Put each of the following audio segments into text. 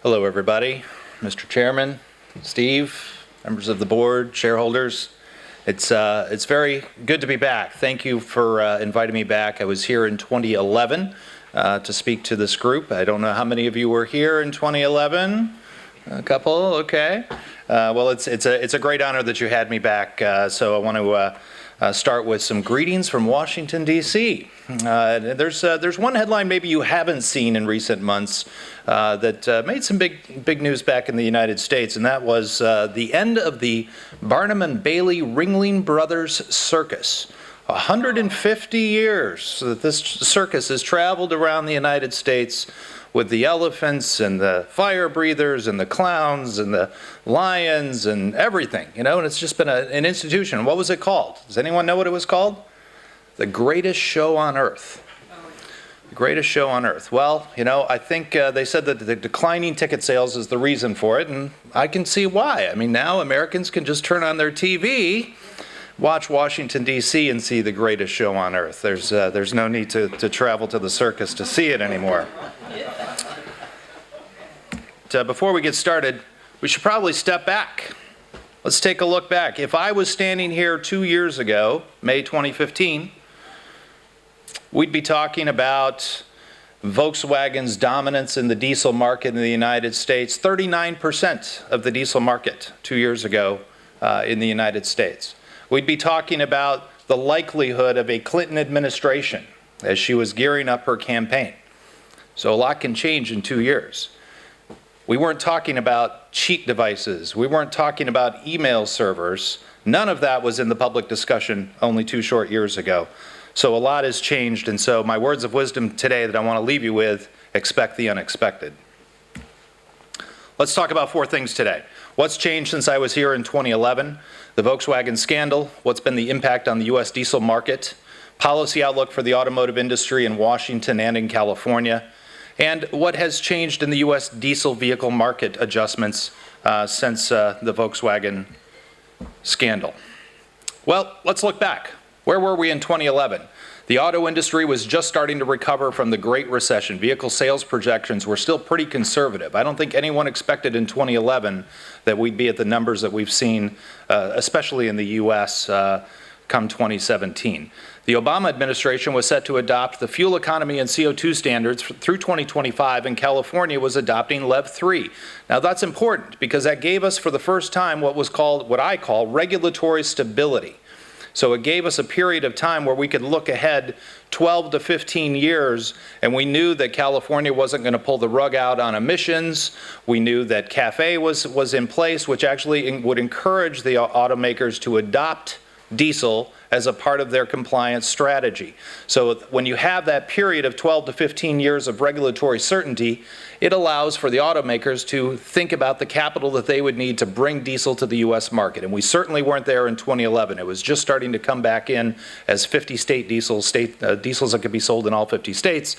Hello, everybody. Mr. Chairman, Steve, members of the board, shareholders. It's very good to be back. Thank you for inviting me back. I was here in 2011 to speak to this group. I don't know how many of you were here in 2011. A couple, okay. Well, it's a great honor that you had me back. So I want to start with some greetings from Washington, D.C. There's one headline maybe you haven't seen in recent months that made some big news back in the United States, and that was the end of the Breneman Bailey Ringling Brothers Circus. 150 years that this circus has traveled around the United States with the elephants and the fire breathers and the clowns and the lions and everything, and it's just been an institution. What was it called? Does anyone know what it was called? The greatest show on earth. The greatest show on earth. Well, I think they said that the declining ticket sales is the reason for it, and I can see why. I mean, now Americans can just turn on their TV, watch Washington, D.C. and see the greatest show on earth. There's no need to travel to the circus to see it anymore. Before we get started, we should probably step back. Let's take a look back. If I was standing here 2 years ago, May 2015, we'd be talking about Volkswagen's dominance in the diesel market in the United States, 39% of the diesel market 2 years ago in the United States. We'd be talking about the likelihood of a Clinton administration as she was gearing up her campaign. So a lot can change in 2 years. We weren't talking about cheat devices. We weren't talking about email servers. None of that was in the public discussion only 2 short years ago. So a lot has changed, and so my words of wisdom today that I want to leave you with, expect the unexpected. Let's talk about 4 things today. What's changed since I was here in 2011? The Volkswagen scandal, what's been the impact on the U.S. diesel market, policy outlook for the automotive industry in Washington and in California, and what has changed in the U.S. diesel vehicle market adjustments since the Volkswagen scandal. Well, let's look back. Where were we in 2011? The auto industry was just starting to recover from the Great Recession. Vehicle sales projections were still pretty conservative. I don't think anyone expected in 2011 that we'd be at the numbers that we've seen, especially in the U.S., come 2017. The Obama administration was set to adopt the fuel economy and CO2 standards through 2025, and California was adopting LEV 3. Now that's important because that gave us for the first time what I call regulatory stability. So it gave us a period of time where we could look ahead 12 to 15 years, and we knew that California wasn't going to pull the rug out on emissions. We knew that CAFE was in place, which actually would encourage the automakers to adopt diesel as a part of their compliance strategy. So when you have that period of 12 to 15 years of regulatory certainty, it allows for the automakers to think about the capital that they would need to bring diesel to the U.S. market. And we certainly weren't there in 2011. It was just starting to come back in as 50-state diesels that could be sold in all 50 states.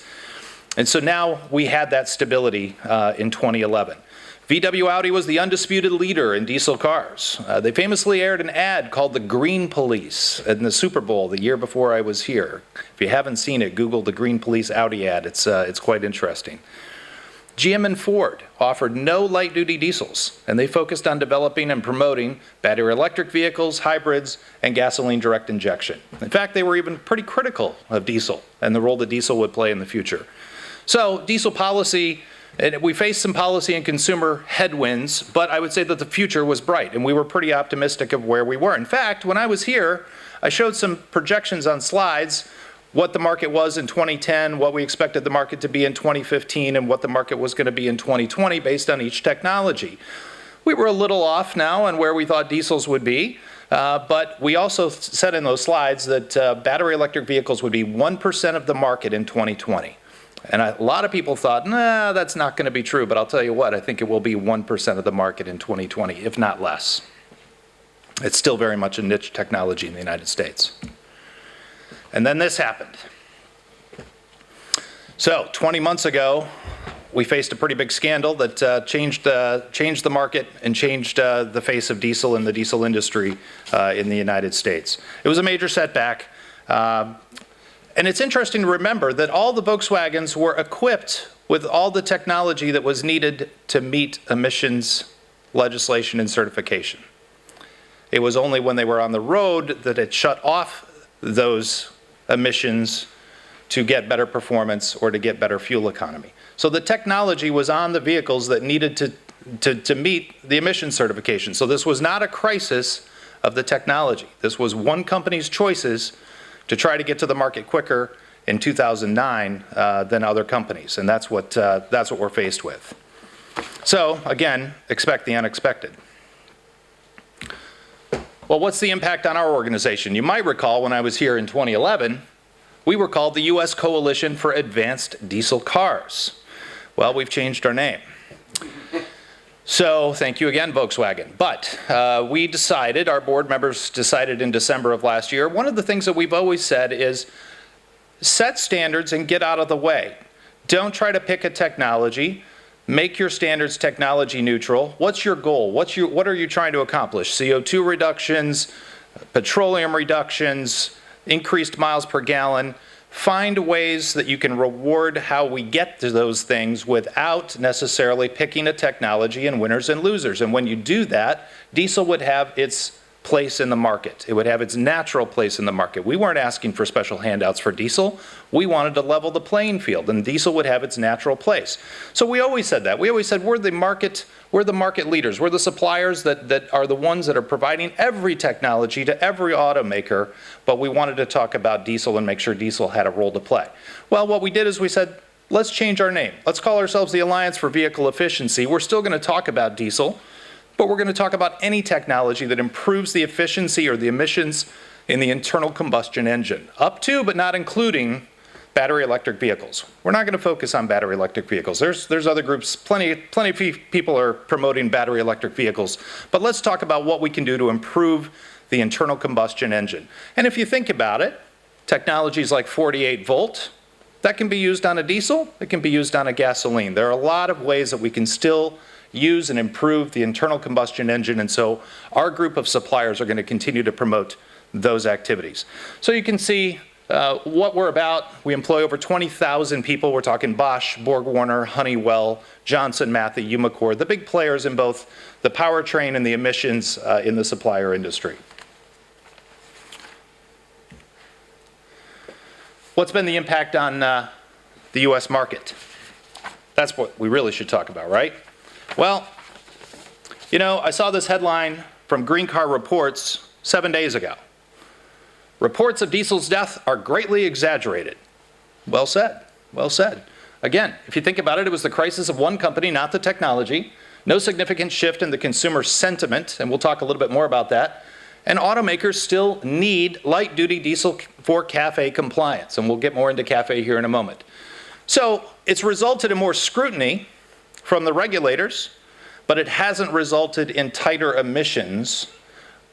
And so now we had that stability in 2011. VW Audi was the undisputed leader in diesel cars. They famously aired an ad called the Green Police in the Super Bowl the year before I was here. If you haven't seen it, Google the Green Police Audi ad. It's quite interesting. GM and Ford offered no light-duty diesels, and they focused on developing and promoting battery electric vehicles, hybrids, and gasoline direct injection. In fact, they were even pretty critical of diesel and the role that diesel would play in the future. So diesel policy, and we faced some policy and consumer headwinds, but I would say that the future was bright, and we were pretty optimistic of where we were. In fact, when I was here, I showed some projections on slides, what the market was in 2010, what we expected the market to be in 2015, and what the market was going to be in 2020 based on each technology. We were a little off now on where we thought diesels would be, but we also said in those slides that battery electric vehicles would be 1% of the market in 2020. And a lot of people thought, nah, that's not going to be true, but I'll tell you what, I think it will be 1% of the market in 2020, if not less. It's still very much a niche technology in the United States. And then this happened. So 20 months ago, we faced a pretty big scandal that changed the market and changed the face of diesel and the diesel industry in the United States. It was a major setback. And it's interesting to remember that all the Volkswagens were equipped with all the technology that was needed to meet emissions legislation and certification. It was only when they were on the road that it shut off those emissions to get better performance or to get better fuel economy. So the technology was on the vehicles that needed to meet the emission certification. So this was not a crisis of the technology. This was one company's choices to try to get to the market quicker in 2009 than other companies, and that's what we're faced with. So again, expect the unexpected. Well, what's the impact on our organization? You might recall when I was here in 2011, we were called the U.S. Coalition for Advanced Diesel Cars. Well, we've changed our name. So thank you again, Volkswagen. But we decided, our board members decided in December of last year, one of the things that we've always said is set standards and get out of the way. Don't try to pick a technology. Make your standards technology neutral. What's your goal? What are you trying to accomplish? CO2 reductions, petroleum reductions, increased miles per gallon. Find ways that you can reward how we get to those things without necessarily picking a technology and winners and losers. And when you do that, diesel would have its place in the market. It would have its natural place in the market. We weren't asking for special handouts for diesel. We wanted to level the playing field, and diesel would have its natural place. So we always said that. We always said we're the market leaders. We're the suppliers that are the ones that are providing every technology to every automaker, but we wanted to talk about diesel and make sure diesel had a role to play. Well, what we did is we said, let's change our name. Let's call ourselves the Alliance for Vehicle Efficiency. We're still going to talk about diesel, but we're going to talk about any technology that improves the efficiency or the emissions in the internal combustion engine, up to but not including battery electric vehicles. We're not going to focus on battery electric vehicles. There's other groups, plenty of people are promoting battery electric vehicles, but let's talk about what we can do to improve the internal combustion engine. And if you think about it, technologies like 48 volt, that can be used on a diesel, it can be used on a gasoline. There are a lot of ways that we can still use and improve the internal combustion engine, and so our group of suppliers are going to continue to promote those activities. So you can see what we're about. We employ over 20,000 people. We're talking Bosch, Borg-Warner, Honeywell, Johnson Matthey, Umicore, the big players in both the powertrain and the emissions in the supplier industry. What's been the impact on the U.S. market? That's what we really should talk about, right? Well, you know, I saw this headline from Green Car Reports 7 days ago. Reports of diesel's death are greatly exaggerated. Well said, well said. Again, if you think about it, it was the crisis of one company, not the technology. No significant shift in the consumer sentiment, and we'll talk a little bit more about that. And automakers still need light-duty diesel for CAFE compliance, and we'll get more into CAFE here in a moment. So it's resulted in more scrutiny from the regulators, but it hasn't resulted in tighter emissions,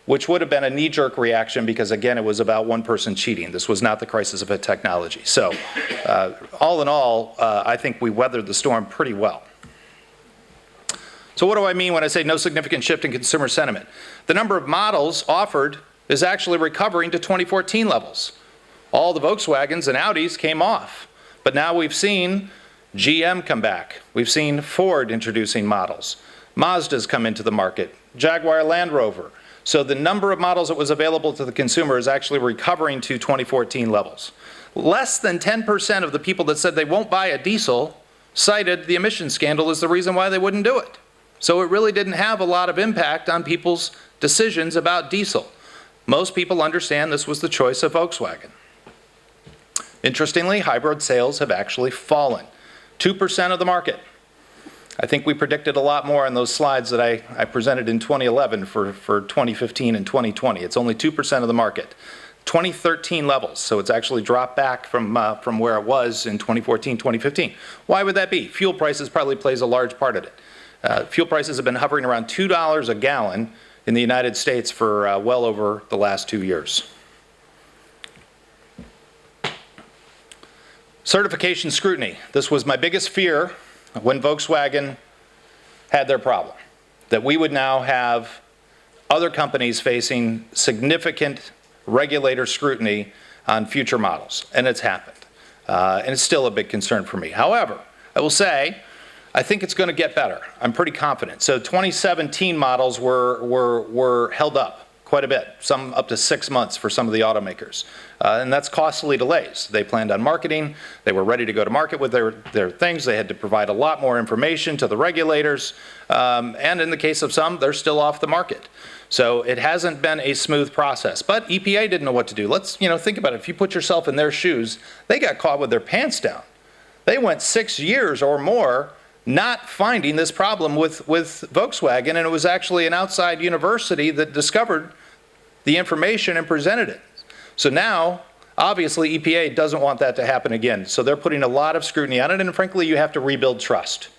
which would have been a knee-jerk reaction because, again, it was about one person cheating. This was not the crisis of a technology. So all in all, I think we weathered the storm pretty well. So what do I mean when I say no significant shift in consumer sentiment? The number of models offered is actually recovering to 2014 levels. All the Volkswagens and Audis came off, but now we've seen GM come back. We've seen Ford introducing models. Mazda's come into the market. Jaguar Land Rover. So the number of models that was available to the consumer is actually recovering to 2014 levels. Less than 10% of the people that said they won't buy a diesel cited the emissions scandal as the reason why they wouldn't do it. So it really didn't have a lot of impact on people's decisions about diesel. Most people understand this was the choice of Volkswagen. Interestingly, hybrid sales have actually fallen. 2% of the market. I think we predicted a lot more on those slides that I presented in 2011 for 2015 and 2020. It's only 2% of the market. 2013 levels, so it's actually dropped back from where it was in 2014, 2015. Why would that be? Fuel prices probably plays a large part of it. Fuel prices have been hovering around $2 a gallon in the United States for well over the last 2 years. Certification scrutiny. This was my biggest fear when Volkswagen had their problem, that we would now have other companies facing significant regulator scrutiny on future models, and it's happened. And it's still a big concern for me. However, I will say, I think it's going to get better. I'm pretty confident. So 2017 models were held up quite a bit, some up to 6 months for some of the automakers. And that's costly delays. They planned on marketing. They were ready to go to market with their things. They had to provide a lot more information to the regulators. And in the case of some, they're still off the market. So it hasn't been a smooth process. But EPA didn't know what to do. Let's think about it. If you put yourself in their shoes, they got caught with their pants down. They went 6 years or more not finding this problem with Volkswagen, and it was actually an outside university that discovered the information and presented it. So now, obviously, EPA doesn't want that to happen again. So they're putting a lot of scrutiny on it, and frankly, you have to rebuild trust.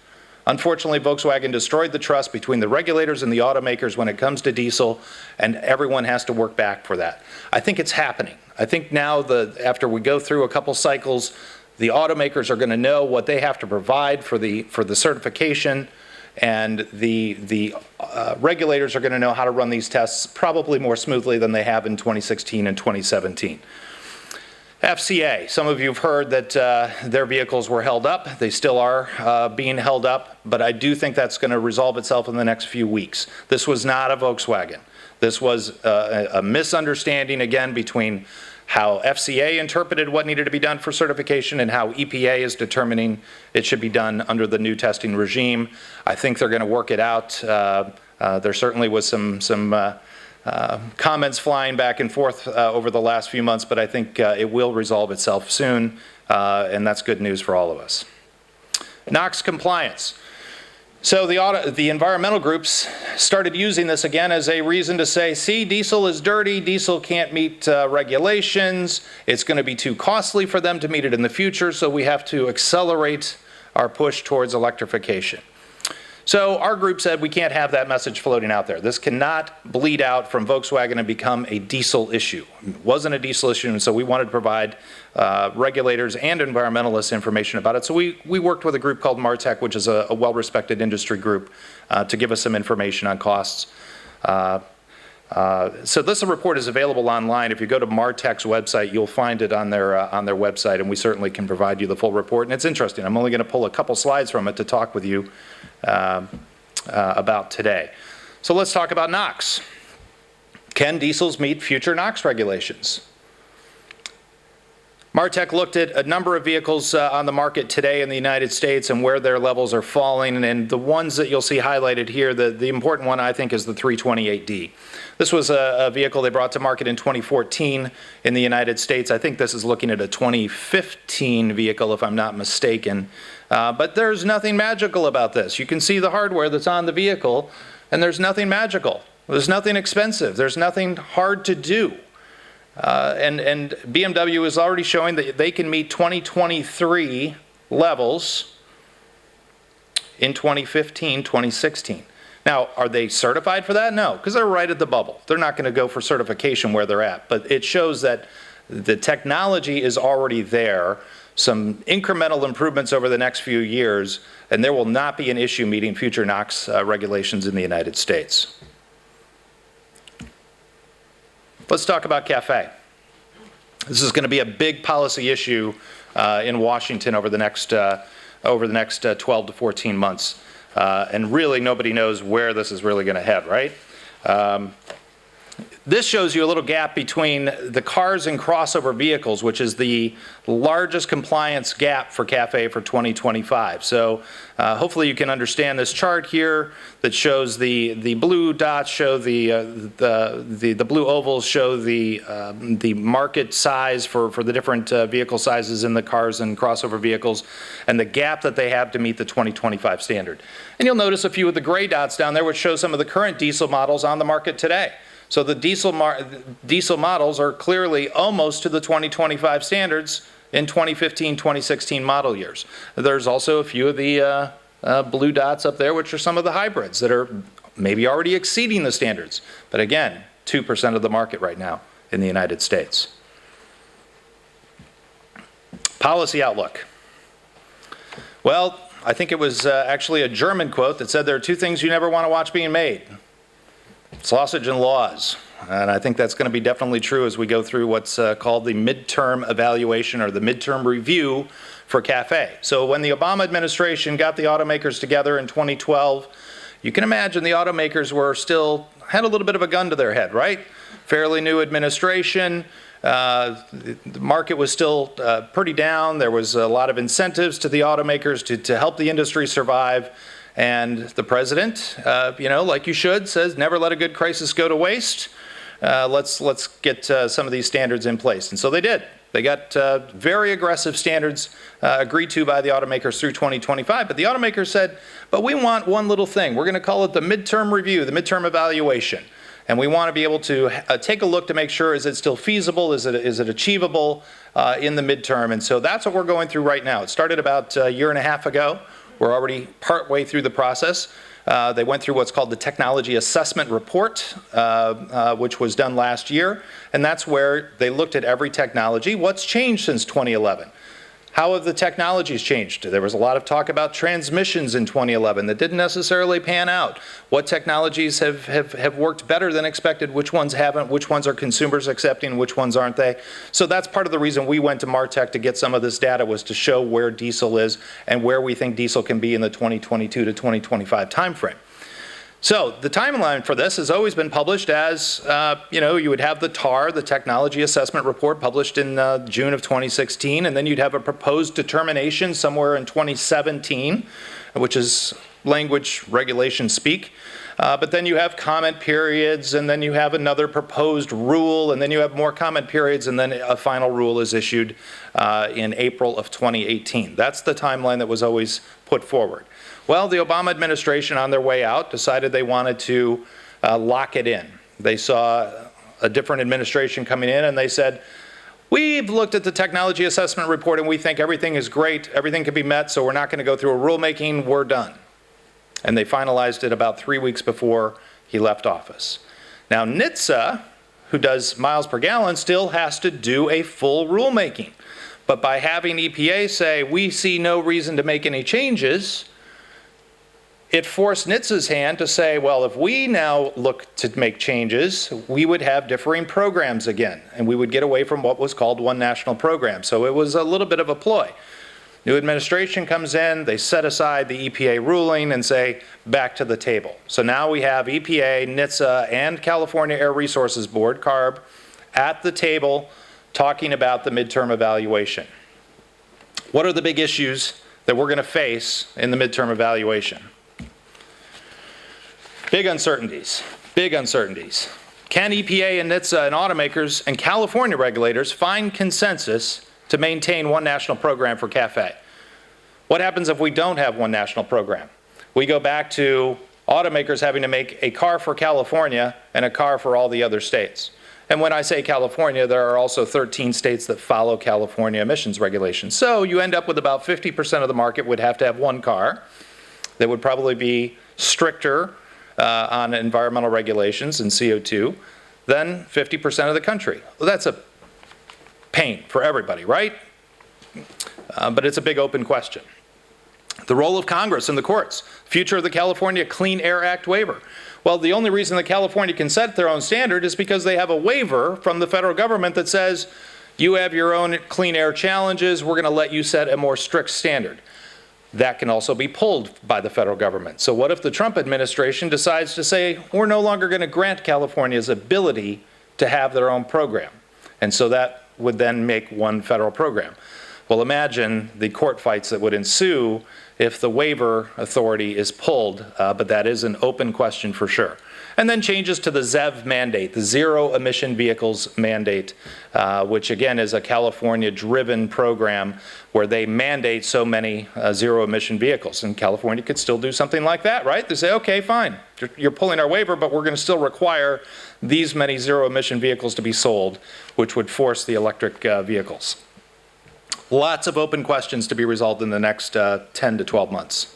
Unfortunately, Volkswagen destroyed the trust between the regulators and the automakers when it comes to diesel, and everyone has to work back for that. I think it's happening. I think now, after we go through a couple cycles, the automakers are going to know what they have to provide for the certification, and the regulators are going to know how to run these tests probably more smoothly than they have in 2016 and 2017. FCA, some of you have heard that their vehicles were held up. They still are being held up, but I do think that's going to resolve itself in the next few weeks. This was not a Volkswagen. This was a misunderstanding, again, between how FCA interpreted what needed to be done for certification and how EPA is determining it should be done under the new testing regime. I think they're going to work it out. There certainly was some comments flying back and forth over the last few months, but I think it will resolve itself soon, and that's good news for all of us. NOx compliance. So the environmental groups started using this again as a reason to say, see, diesel is dirty, diesel can't meet regulations, it's going to be too costly for them to meet it in the future, so we have to accelerate our push towards electrification. So our group said we can't have that message floating out there. This cannot bleed out from Volkswagen and become a diesel issue. It wasn't a diesel issue, and so we wanted to provide regulators and environmentalists information about it. So we worked with a group called Martech, which is a well-respected industry group, to give us some information on costs. So this report is available online. If you go to Martech's website, you'll find it on their website, and we certainly can provide you the full report. And it's interesting. I'm only going to pull a couple slides from it to talk with you about today. So let's talk about NOx. Can diesels meet future NOx regulations? Martech looked at a number of vehicles on the market today in the United States and where their levels are falling, and the ones that you'll see highlighted here, the important one I think is the 328D. This was a vehicle they brought to market in 2014 in the United States. I think this is looking at a 2015 vehicle if I'm not mistaken. But there's nothing magical about this. You can see the hardware that's on the vehicle, and there's nothing magical. There's nothing expensive. There's nothing hard to do. And BMW is already showing that they can meet 2023 levels in 2015, 2016. Now, are they certified for that? No, because they're right at the bubble. They're not going to go for certification where they're at. But it shows that the technology is already there, some incremental improvements over the next few years, and there will not be an issue meeting future NOx regulations in the United States. Let's talk about CAFE. This is going to be a big policy issue in Washington over the next 12 to 14 months. And really nobody knows where this is really going to head, right? This shows you a little gap between the cars and crossover vehicles, which is the largest compliance gap for CAFE for 2025. So hopefully you can understand this chart here that shows the blue dots show the blue ovals show the market size for the different vehicle sizes in the cars and crossover vehicles, and the gap that they have to meet the 2025 standard. And you'll notice a few of the gray dots down there, which show some of the current diesel models on the market today. So the diesel models are clearly almost to the 2025 standards in 2015, 2016 model years. There's also a few of the blue dots up there, which are some of the hybrids that are maybe already exceeding the standards. But again, 2% of the market right now in the United States. Policy outlook. Well, I think it was actually a German quote that said there are two things you never want to watch being made: sausage and laws. And I think that's going to be definitely true as we go through what's called the midterm evaluation or the midterm review for CAFE. So when the Obama administration got the automakers together in 2012, you can imagine the automakers had a little bit of a gun to their head, right? Fairly new administration. The market was still pretty down. There was a lot of incentives to the automakers to help the industry survive. And the president, like you should, says never let a good crisis go to waste. Let's get some of these standards in place. And so they did. They got very aggressive standards agreed to by the automakers through 2025. But the automakers said, but we want one little thing. We're going to call it the midterm review, the midterm evaluation. And we want to be able to take a look to make sure, is it still feasible? Is it achievable in the midterm? And so that's what we're going through right now. It started about a year and a half ago. We're already partway through the process. They went through what's called the Technology Assessment Report, which was done last year. And that's where they looked at every technology. What's changed since 2011? How have the technologies changed? There was a lot of talk about transmissions in 2011 that didn't necessarily pan out. What technologies have worked better than expected? Which ones haven't? Which ones are consumers accepting? Which ones aren't they? So that's part of the reason we went to MARTech to get some of this data, was to show where diesel is and where we think diesel can be in the 2022 to 2025 timeframe. So the timeline for this has always been published as, you would have the TAR, the Technology Assessment Report, published in June of 2016, and then you'd have a proposed determination somewhere in 2017, which is language regulation speak. But then you have comment periods, and then you have another proposed rule, and then you have more comment periods, and then a final rule is issued in April of 2018. That's the timeline that was always put forward. Well, the Obama administration, on their way out, decided they wanted to lock it in. They saw a different administration coming in, and they said, we've looked at the Technology Assessment Report, and we think everything is great, everything can be met, so we're not going to go through a rulemaking, we're done. And they finalized it about 3 weeks before he left office. Now, NHTSA, who does miles per gallon, still has to do a full rulemaking. But by having EPA say, we see no reason to make any changes, it forced NHTSA's hand to say, well, if we now look to make changes, we would have differing programs again, and we would get away from what was called one national program. So it was a little bit of a ploy. New administration comes in, they set aside the EPA ruling and say, back to the table. So now we have EPA, NHTSA, and California Air Resources Board, CARB, at the table talking about the midterm evaluation. What are the big issues that we're going to face in the midterm evaluation? Big uncertainties. Can EPA and NHTSA and automakers and California regulators find consensus to maintain one national program for CAFE? What happens if we don't have one national program? We go back to automakers having to make a car for California and a car for all the other states. And when I say California, there are also 13 states that follow California emissions regulations. So you end up with about 50% of the market would have to have one car that would probably be stricter on environmental regulations and CO2 than 50% of the country. Well, that's a pain for everybody, right? But it's a big open question. The role of Congress and the courts, future of the California Clean Air Act waiver. Well, the only reason that California can set their own standard is because they have a waiver from the federal government that says, you have your own clean air challenges, we're going to let you set a more strict standard. That can also be pulled by the federal government. So what if the Trump administration decides to say, we're no longer going to grant California's ability to have their own program? And so that would then make one federal program. Well, imagine the court fights that would ensue if the waiver authority is pulled, but that is an open question for sure. And then changes to the ZEV mandate, the Zero Emission Vehicles mandate, which again is a California-driven program where they mandate so many zero-emission vehicles. And California could still do something like that, right? They say, okay, fine, you're pulling our waiver, but we're going to still require these many zero-emission vehicles to be sold, which would force the electric vehicles. Lots of open questions to be resolved in the next 10 to 12 months.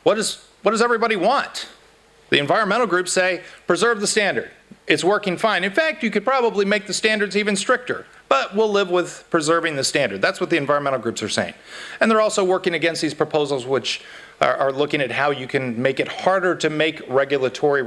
What does everybody want? The environmental groups say, preserve the standard. It's working fine. In fact, you could probably make the standards even stricter, but we'll live with preserving the standard. That's what the environmental groups are saying. And they're also working against these proposals which are looking at how you can make it harder to make regulatory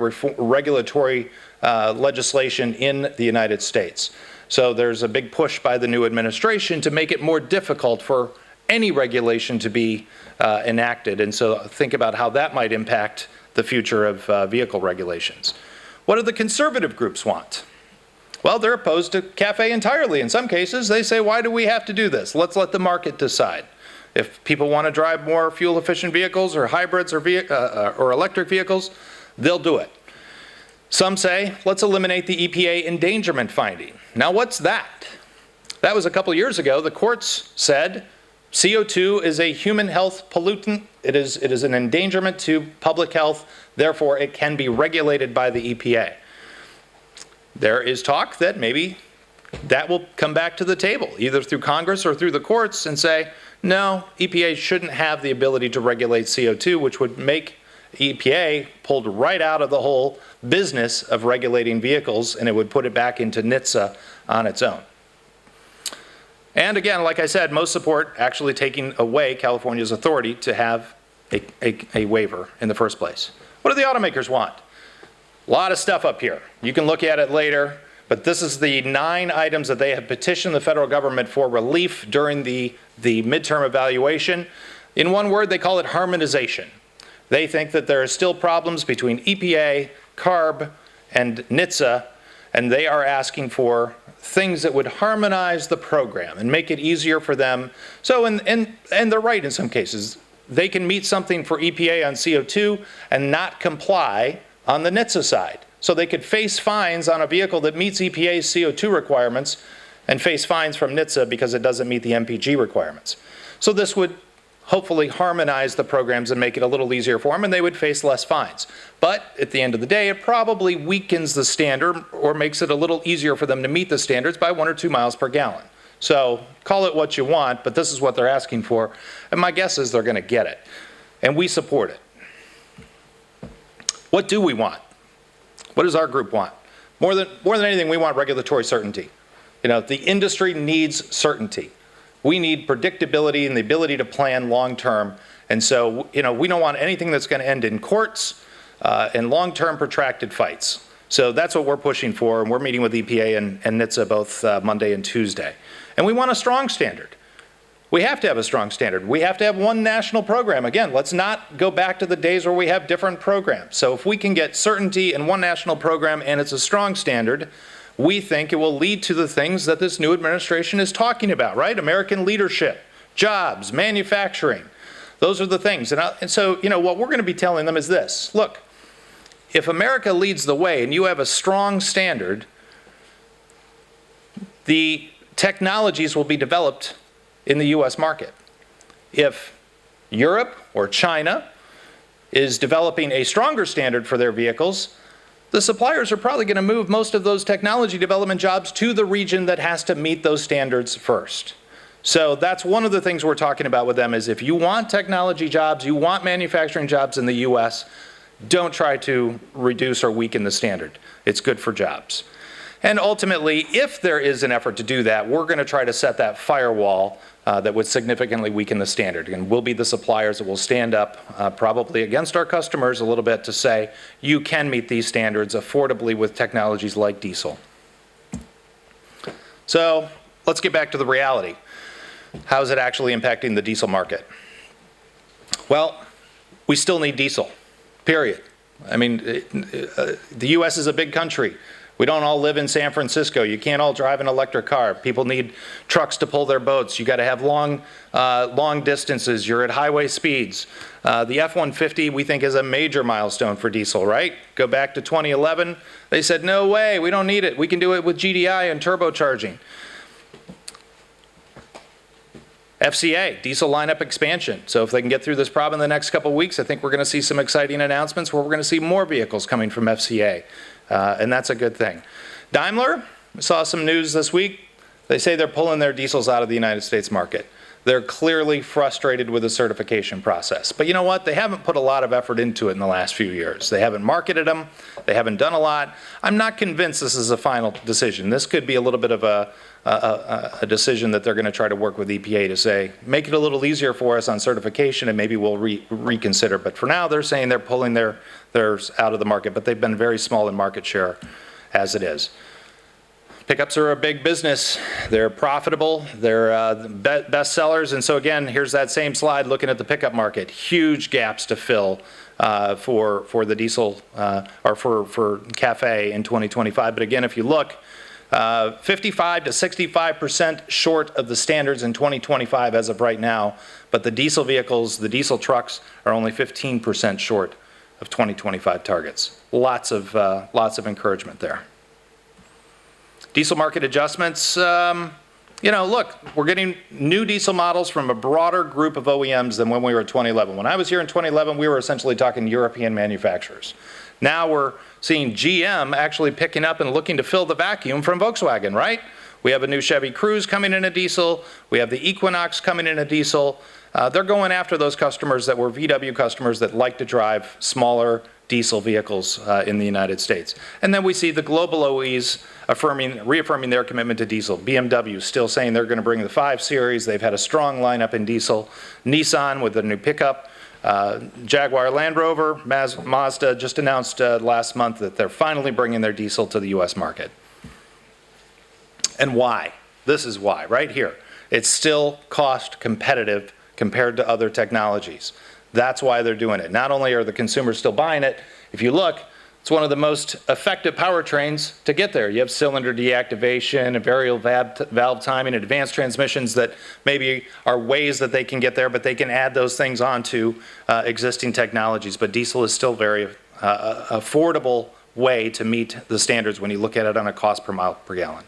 legislation in the United States. So there's a big push by the new administration to make it more difficult for any regulation to be enacted. And so think about how that might impact the future of vehicle regulations. What do the conservative groups want? Well, they're opposed to CAFE entirely. In some cases, they say, why do we have to do this? Let's let the market decide. If people want to drive more fuel-efficient vehicles or hybrids or electric vehicles, they'll do it. Some say, let's eliminate the EPA endangerment finding. Now, what's that? That was a couple years ago. The courts said CO2 is a human health pollutant. It is an endangerment to public health. Therefore, it can be regulated by the EPA. There is talk that maybe that will come back to the table, either through Congress or through the courts, and say, no, EPA shouldn't have the ability to regulate CO2, which would make EPA pulled right out of the whole business of regulating vehicles, and it would put it back into NHTSA on its own. And again, like I said, most support actually taking away California's authority to have a waiver in the first place. What do the automakers want? A lot of stuff up here. You can look at it later, but this is the 9 items that they have petitioned the federal government for relief during the midterm evaluation. In one word, they call it harmonization. They think that there are still problems between EPA, CARB, and NHTSA, and they are asking for things that would harmonize the program and make it easier for them. So, and they're right in some cases. They can meet something for EPA on CO2 and not comply on the NHTSA side. So they could face fines on a vehicle that meets EPA's CO2 requirements and face fines from NHTSA because it doesn't meet the MPG requirements. So this would hopefully harmonize the programs and make it a little easier for them, and they would face less fines. But at the end of the day, it probably weakens the standard or makes it a little easier for them to meet the standards by 1 or 2 miles per gallon. So call it what you want, but this is what they're asking for, and my guess is they're going to get it. And we support it. What do we want? What does our group want? More than anything, we want regulatory certainty. You know, the industry needs certainty. We need predictability and the ability to plan long-term. And so, you know, we don't want anything that's going to end in courts and long-term protracted fights. So that's what we're pushing for, and we're meeting with EPA and NHTSA both Monday and Tuesday. And we want a strong standard. We have to have a strong standard. We have to have one national program. Again, let's not go back to the days where we have different programs. So if we can get certainty in one national program and it's a strong standard, we think it will lead to the things that this new administration is talking about, right? American leadership, jobs, manufacturing. Those are the things. And so, you know, what we're going to be telling them is this. Look, if America leads the way and you have a strong standard, the technologies will be developed in the U.S. market. If Europe or China is developing a stronger standard for their vehicles, the suppliers are probably going to move most of those technology development jobs to the region that has to meet those standards first. So that's one of the things we're talking about with them is if you want technology jobs, you want manufacturing jobs in the U.S., don't try to reduce or weaken the standard. It's good for jobs. And ultimately, if there is an effort to do that, we're going to try to set that firewall that would significantly weaken the standard. And we'll be the suppliers that will stand up probably against our customers a little bit to say, you can meet these standards affordably with technologies like diesel. So let's get back to the reality. How is it actually impacting the diesel market? Well, we still need diesel, period. I mean, the U.S. is a big country. We don't all live in San Francisco. You can't all drive an electric car. People need trucks to pull their boats. You got to have long distances. You're at highway speeds. The F-150 we think is a major milestone for diesel, right? Go back to 2011. They said, no way, we don't need it. We can do it with GDI and turbocharging. FCA, diesel lineup expansion. So if they can get through this problem in the next couple of weeks, I think we're going to see some exciting announcements where we're going to see more vehicles coming from FCA. And that's a good thing. Daimler, I saw some news this week. They say they're pulling their diesels out of the United States market. They're clearly frustrated with the certification process. But you know what? They haven't put a lot of effort into it in the last few years. They haven't marketed them. They haven't done a lot. I'm not convinced this is a final decision. This could be a little bit of a decision that they're going to try to work with EPA to say, make it a little easier for us on certification and maybe we'll reconsider. But for now, they're saying they're pulling theirs out of the market, but they've been very small in market share as it is. Pickups are a big business. They're profitable. They're best sellers. And so again, here's that same slide looking at the pickup market. Huge gaps to fill for the diesel or for CAFE in 2025. But again, if you look, 55 to 65% short of the standards in 2025 as of right now. But the diesel vehicles, the diesel trucks are only 15% short of 2025 targets. Lots of encouragement there. Diesel market adjustments, you know, look, we're getting new diesel models from a broader group of OEMs than when we were in 2011. When I was here in 2011, we were essentially talking European manufacturers. Now we're seeing GM actually picking up and looking to fill the vacuum from Volkswagen, right? We have a new Chevy Cruze coming in a diesel. We have the Equinox coming in a diesel. They're going after those customers that were VW customers that like to drive smaller diesel vehicles in the United States. And then we see the global OEs reaffirming their commitment to diesel. BMW still saying they're going to bring the 5 Series. They've had a strong lineup in diesel. Nissan with a new pickup. Jaguar Land Rover, Mazda just announced last month that they're finally bringing their diesel to the U.S. market. And why? This is why, right here. It's still cost competitive compared to other technologies. That's why they're doing it. Not only are the consumers still buying it, if you look, it's one of the most effective powertrains to get there. You have cylinder deactivation, and variable valve timing, and advanced transmissions that maybe are ways that they can get there, but they can add those things onto existing technologies. But diesel is still very affordable way to meet the standards when you look at it on a cost per mile per gallon.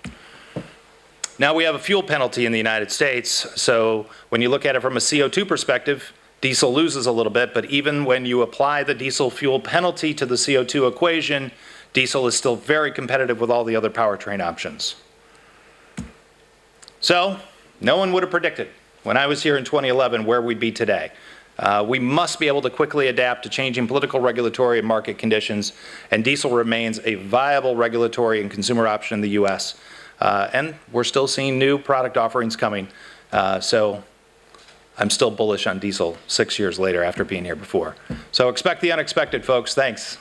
Now we have a fuel penalty in the United States, so when you look at it from a CO2 perspective, diesel loses a little bit, but even when you apply the diesel fuel penalty to the CO2 equation, diesel is still very competitive with all the other powertrain options. So, no one would have predicted when I was here in 2011 where we'd be today. We must be able to quickly adapt to changing political, regulatory, and market conditions, and diesel remains a viable regulatory and consumer option in the U.S. And we're still seeing new product offerings coming. So I'm still bullish on diesel 6 years later after being here before. So expect the unexpected, folks. Thanks.